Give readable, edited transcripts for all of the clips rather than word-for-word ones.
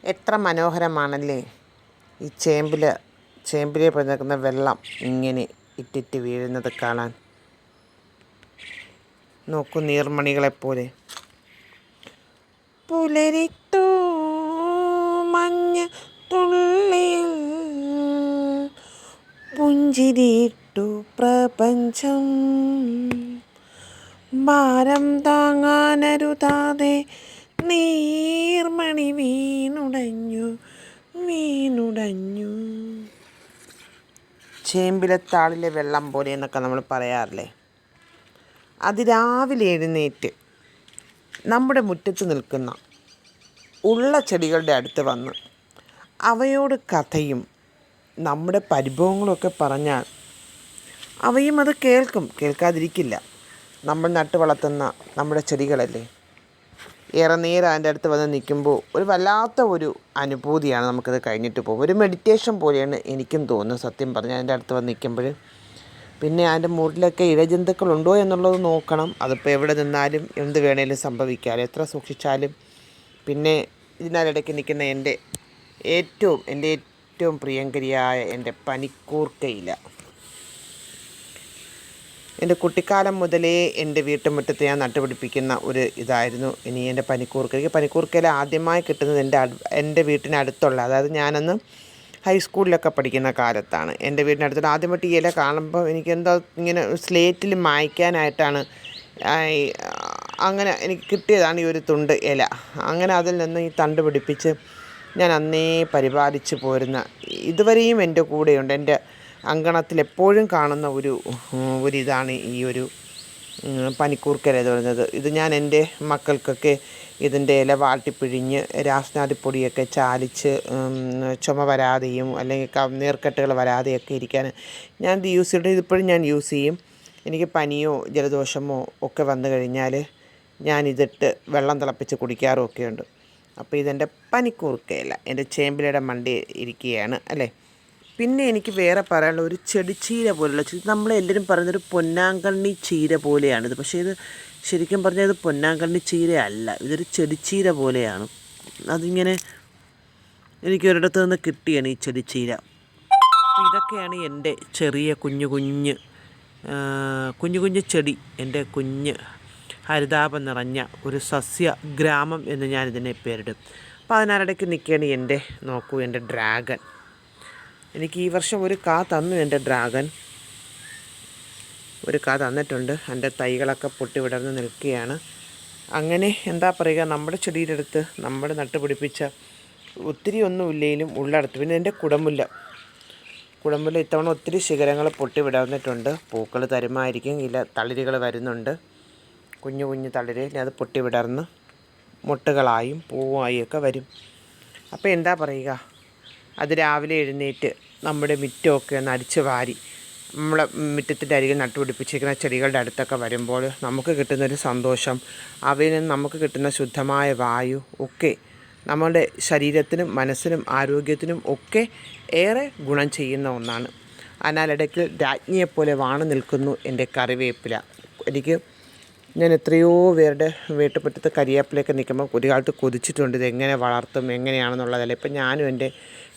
എത്ര മനോഹരമാണല്ലേ ഈ ചേമ്പിലെ നിൽക്കുന്ന വെള്ളം ഇങ്ങനെ ഇറ്റിറ്റ് വീഴുന്നത് കാണാൻ. നോക്കൂ, നീർമണികളെപ്പോലെ. പുലരിത്തൂ മഞ്ഞ തുള്ളിൽ പുഞ്ചിരിട്ടു പ്രപഞ്ചം, ഭാരം താങ്ങാനരുതാതെ നീർമണി വീണുടഞ്ഞു. ചേമ്പിലത്താളിലെ വെള്ളം പോലെ എന്നൊക്കെ നമ്മൾ പറയാറില്ലേ. അതിരാവിലെ എഴുന്നേറ്റ് നമ്മുടെ മുറ്റത്ത് നിൽക്കുന്ന ഉള്ള ചെടികളുടെ അടുത്ത് വന്ന് അവയോട് കഥയും നമ്മുടെ പരിഭവങ്ങളൊക്കെ പറഞ്ഞാൽ അവയും അത് കേൾക്കാതിരിക്കില്ല. നമ്മൾ നട്ടു വളർത്തുന്ന നമ്മുടെ ചെടികളല്ലേ. ഏറെ നേരം അതിൻ്റെ അടുത്ത് വന്ന് നിൽക്കുമ്പോൾ ഒരു വല്ലാത്ത ഒരു അനുഭൂതിയാണ് നമുക്കത് കഴിഞ്ഞിട്ട് പോകും. ഒരു മെഡിറ്റേഷൻ പോലെയാണ് എനിക്കും തോന്നുന്നത് സത്യം പറഞ്ഞാൽ അതിൻ്റെ അടുത്ത് വന്ന് നിൽക്കുമ്പോൾ. പിന്നെ അതിൻ്റെ മുകളിലൊക്കെ ഇഴജന്തുക്കളുണ്ടോ എന്നുള്ളത് നോക്കണം. അതിപ്പോൾ എവിടെ നിന്നാലും എന്ത് വേണേലും സംഭവിക്കാം, എത്ര സൂക്ഷിച്ചാലും. പിന്നെ ഇതിനടിടയ്ക്ക് നിൽക്കുന്ന എൻ്റെ ഏറ്റവും പ്രിയങ്കരിയായ എൻ്റെ പനിക്കൂർക്കയില. എൻ്റെ കുട്ടിക്കാലം മുതലേ എൻ്റെ വീട്ടുമുറ്റത്ത് ഞാൻ നട്ടുപിടിപ്പിക്കുന്ന ഒരു ഇതായിരുന്നു ഇനി എൻ്റെ പനിക്കൂർക്ക. എനിക്ക് പനിക്കൂർക്കയില ആദ്യമായി കിട്ടുന്നത് എൻ്റെ വീട്ടിനടുത്തുള്ള, അതായത് ഞാനന്ന് ഹൈസ്കൂളിലൊക്കെ പഠിക്കുന്ന കാലത്താണ്. എൻ്റെ വീടിനടുത്തുള്ള ആദ്യമായിട്ട് ഈ ഇല കാണുമ്പോൾ എനിക്കെന്തോ ഇങ്ങനെ സ്ലേറ്റിൽ മായ്ക്കാനായിട്ടാണ് അങ്ങനെ എനിക്ക് കിട്ടിയതാണ് ഈ ഒരു തുണ്ട് ഇല. അങ്ങനെ അതിൽ നിന്ന് ഈ തണ്ട് പിടിപ്പിച്ച് ഞാൻ അന്നേ പരിപാലിച്ച് പോരുന്ന, ഇതുവരെയും എൻ്റെ കൂടെയുണ്ട്. എൻ്റെ അങ്കണത്തിൽ എപ്പോഴും കാണുന്ന ഒരിതാണ് ഈ ഒരു പനിക്കൂർക്കയില എന്ന് പറയുന്നത്. ഇത് ഞാൻ എൻ്റെ മക്കൾക്കൊക്കെ ഇതിൻ്റെ ഇല വാട്ടിപ്പിഴിഞ്ഞ് രാസ്നാദിപ്പൊടിയൊക്കെ ചാലിച്ച് ചുമ വരാതെയും അല്ലെങ്കിൽ നീർക്കെട്ടുകൾ വരാതെയൊക്കെ ഇരിക്കാൻ ഞാൻ ഇത് യൂസ് ചെയ്തിട്ട് ഇതിപ്പോഴും ഞാൻ യൂസ് ചെയ്യും. എനിക്ക് പനിയോ ജലദോഷമോ ഒക്കെ വന്നു കഴിഞ്ഞാൽ ഞാനിതിട്ട് വെള്ളം തിളപ്പിച്ച് കുടിക്കാറും ഒക്കെ ഉണ്ട്. അപ്പോൾ ഇതെൻ്റെ പനിക്കൂർക്കയില എൻ്റെ ചേമ്പിലയുടെ മണ്ടി ഇരിക്കുകയാണ് അല്ലേ. പിന്നെ എനിക്ക് വേറെ പറയാനുള്ള ഒരു ചെടിച്ചീര പോലുള്ള, നമ്മളെല്ലാവരും പറയുന്നൊരു പൊന്നാങ്കണ്ണി ചീര പോലെയാണിത്. പക്ഷേ ഇത് ശരിക്കും പറഞ്ഞാൽ ഇത് പൊന്നാങ്കണ്ണി ചീര അല്ല, ഇതൊരു ചെടിച്ചീര പോലെയാണ്. അതിങ്ങനെ എനിക്ക് ഒരിടത്ത് നിന്ന് കിട്ടിയാണ് ഈ ചെടിച്ചീര. ഇതൊക്കെയാണ് എൻ്റെ ചെറിയ കുഞ്ഞു കുഞ്ഞു ചെടി, എൻ്റെ കുഞ്ഞ് ഹരിതാപം നിറഞ്ഞ ഒരു സസ്യ ഗ്രാമം എന്ന് ഞാനിതിനെ പേരിടും. അപ്പോൾ അതിനിടയ്ക്ക് നിൽക്കുകയാണ് എൻ്റെ ഡ്രാഗൺ. എനിക്ക് ഈ വർഷം ഒരു കാ തന്നു. എൻ്റെ ഡ്രാഗൺ ഒരു കാ തന്നിട്ടുണ്ട്. എൻ്റെ തൈകളൊക്കെ പൊട്ടി വിടർന്ന് നിൽക്കുകയാണ്. അങ്ങനെ എന്താ പറയുക, നമ്മുടെ ചെടിയുടെ അടുത്ത് നമ്മൾ നട്ടുപിടിപ്പിച്ച ഒത്തിരി ഒന്നുമില്ലെങ്കിലും ഉള്ളടത്ത്. പിന്നെ എൻ്റെ കുടമുല്ല ഇത്തവണ ഒത്തിരി ശിഖരങ്ങൾ പൊട്ടി വിടർന്നിട്ടുണ്ട്. പൂക്കൾ തരുമായിരിക്കും, തളിരുകൾ വരുന്നുണ്ട്, കുഞ്ഞു തളിര്. അത് പൊട്ടി വിടർന്ന് മുട്ടുകളായും പൂവായും ഒക്കെ വരും. അപ്പോൾ എന്താ പറയുക, അത് രാവിലെ എഴുന്നേറ്റ് നമ്മുടെ മുറ്റമൊക്കെ ഒന്ന് അടിച്ച് വാരി നമ്മളെ മുറ്റത്തിൻ്റെ അരികിൽ നട്ടുപിടിപ്പിച്ചിരിക്കുന്ന ചെടികളുടെ അടുത്തൊക്കെ വരുമ്പോൾ നമുക്ക് കിട്ടുന്നൊരു സന്തോഷം, അവയിൽ നിന്ന് നമുക്ക് കിട്ടുന്ന ശുദ്ധമായ വായു ഒക്കെ നമ്മുടെ ശരീരത്തിനും മനസ്സിനും ആരോഗ്യത്തിനും ഒക്കെ ഏറെ ഗുണം ചെയ്യുന്ന ഒന്നാണ്. അതിനിടയ്ക്ക് രാജ്ഞിയെപ്പോലെ വാണു നിൽക്കുന്നു എൻ്റെ കറിവേപ്പില. ഞാൻ എത്രയോ പേരുടെ വീട്ടുമുറ്റത്ത് കരിവേപ്പിലയൊക്കെ നിൽക്കുമ്പോൾ ഒരു കാലത്ത് കൊതിച്ചിട്ടുണ്ട് ഇതെങ്ങനെ വളർത്തും എങ്ങനെയാണെന്നുള്ളതല്ല. ഇപ്പം ഞാനും എൻ്റെ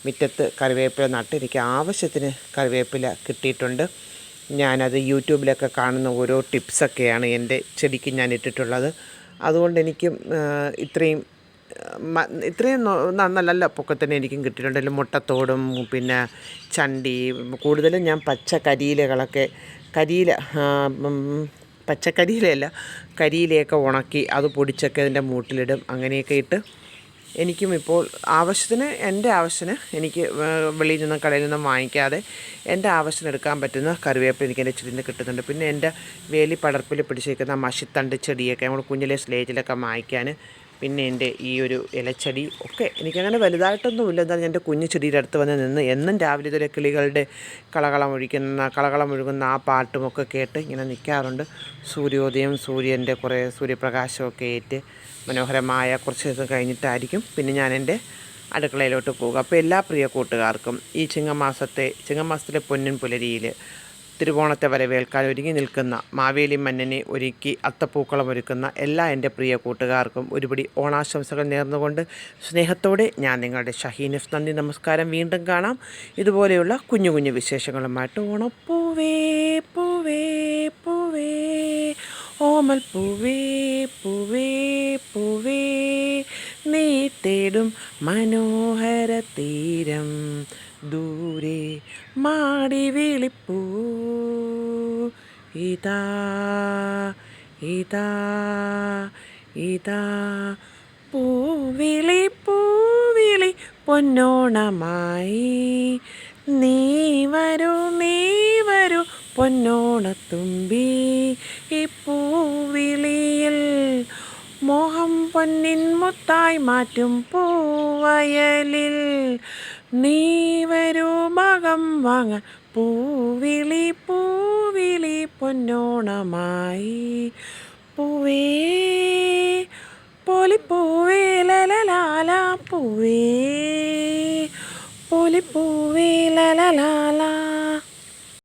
മുറ്റത്ത് കറിവേപ്പില നട്ട് എനിക്ക് ആവശ്യത്തിന് കറിവേപ്പില കിട്ടിയിട്ടുണ്ട്. ഞാനത് യൂട്യൂബിലൊക്കെ കാണുന്ന ഓരോ ടിപ്സൊക്കെയാണ് എൻ്റെ ചെടിക്ക് ഞാൻ ഇട്ടിട്ടുള്ളത്. അതുകൊണ്ട് എനിക്കും ഇത്രയും നല്ല പൊക്കത്തന്നെ എനിക്കും കിട്ടിയിട്ടുണ്ട്. മുട്ടത്തോടും പിന്നെ ചണ്ടി, കൂടുതലും ഞാൻ പച്ചക്കരിയിലല്ല കരിയിലയൊക്കെ ഉണക്കി അത് പൊടിച്ചൊക്കെ അതിൻ്റെ മൂട്ടിലിടും. അങ്ങനെയൊക്കെ ഇട്ട് എനിക്കും ഇപ്പോൾ എൻ്റെ ആവശ്യത്തിന് എനിക്ക് വെളിയിൽ നിന്നും കടയിൽ നിന്നും വാങ്ങിക്കാതെ എൻ്റെ ആവശ്യത്തിന് എടുക്കാൻ പറ്റുന്ന കറിവേപ്പില എനിക്ക് എൻ്റെ ചെടിയിൽ നിന്ന് കിട്ടുന്നുണ്ട്. പിന്നെ എൻ്റെ വേലി പടർപ്പിൽ പിടിച്ചിരിക്കുന്ന മഷിത്തണ്ട് ചെടിയൊക്കെ നമ്മൾ കുഞ്ഞിലെ സ്ലേറ്റിലൊക്കെ മായ്ക്കാൻ, പിന്നെ എൻ്റെ ഈ ഒരു ഇലച്ചെടി ഒക്കെ എനിക്കങ്ങനെ വലുതായിട്ടൊന്നുമില്ല. എന്തായാലും എൻ്റെ കുഞ്ഞു ചെടിയുടെ അടുത്ത് വന്ന് നിന്ന് എന്നും രാവിലെ ഇതുവരെ കിളികളുടെ കളകളം ഒഴുകുന്ന ആ പാട്ടുമൊക്കെ കേട്ട് ഇങ്ങനെ നിൽക്കാറുണ്ട്. സൂര്യോദയം, സൂര്യൻ്റെ കുറേ സൂര്യപ്രകാശമൊക്കെ ഏറ്റ് മനോഹരമായ കുറച്ച് ദിവസം കഴിഞ്ഞിട്ടായിരിക്കും പിന്നെ ഞാൻ എൻ്റെ അടുക്കളയിലോട്ട് പോകുക. അപ്പോൾ എല്ലാ പ്രിയ കൂട്ടുകാർക്കും ഈ ചിങ്ങമാസത്തിലെ പൊന്നിൻ പുലരിയിൽ തിരുവോണത്തെ വരവേൽക്കാൻ ഒരുങ്ങി നിൽക്കുന്ന മാവേലി മന്നനെ ഒരുക്കി അത്തപ്പൂക്കളം ഒരുക്കുന്ന എല്ലാ എൻ്റെ പ്രിയ കൂട്ടുകാർക്കും ഒരുപടി ഓണാശംസകൾ നേർന്നുകൊണ്ട് സ്നേഹത്തോടെ ഞാൻ നിങ്ങളുടെ ഷഹീനഫ്. നന്ദി, നമസ്കാരം. വീണ്ടും കാണാം ഇതുപോലെയുള്ള കുഞ്ഞു കുഞ്ഞു വിശേഷങ്ങളുമായിട്ട്. ഓണപ്പൂവേ പൂവേ പൂവേ ഓമൽ പൂവേ പൂവേ പൂവേ നീ തേടും മനോഹര തീരം ദൂരെ മാടി വിളിപ്പൂ ഇതാ ഇതാ ഇതാ പൂവിളി പൂവിളി പൊന്നോണമായി നീ വരൂ പൊന്നോണത്തുമ്പി. ഈ പൂവിളിയിൽ മോഹം പൊന്നിൻ മുത്തായി മാറ്റും പൂവയലിൽ നീ വരൂ മകം വാങ്ങാൻ പൂവിളി പൂവിളി പൊന്നോണമായി. പൂവേ പൊലിപ്പൂവേ ലലലാല പൂവേ പൊലിപ്പൂവേ ലലലാല